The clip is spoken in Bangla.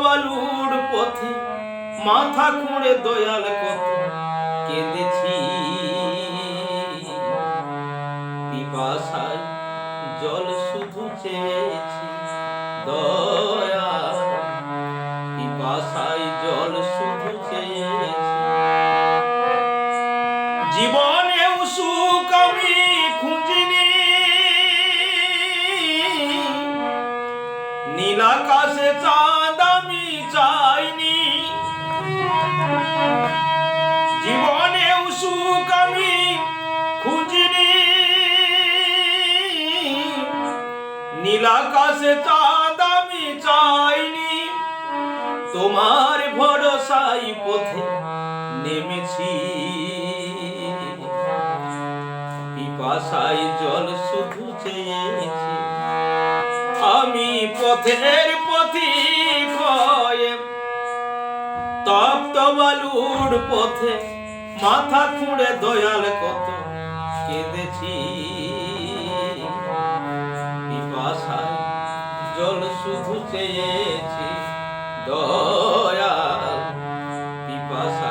বালুর পথে মাথা খুঁড়ে দয়াল কত কেঁদেছি। পিপাসায় জল শুধু চেয়েছি দয়াল, পিপাসায় জল শুধু চেয়েছি। জীবনেও সুখ আমি খুঁজিনি, নীল আকাশে চাঁদ আমি চাইনি। জীবনেও সুখ আমি খুঁজিনি, নীল আকাশে চাঁদ আমি চাইনি। তোমার ভরসাই পথে নেমেছি, পিপাসায় জল শুধু চেয়েছি। আমি পথের পথিক হয়ে তপ্ত বালুর পথে মাথা খুঁড়ে দয়াল কত কেঁদেছি। পিপাসায় জল শুধু চেয়েছি দয়াল, পিপাসা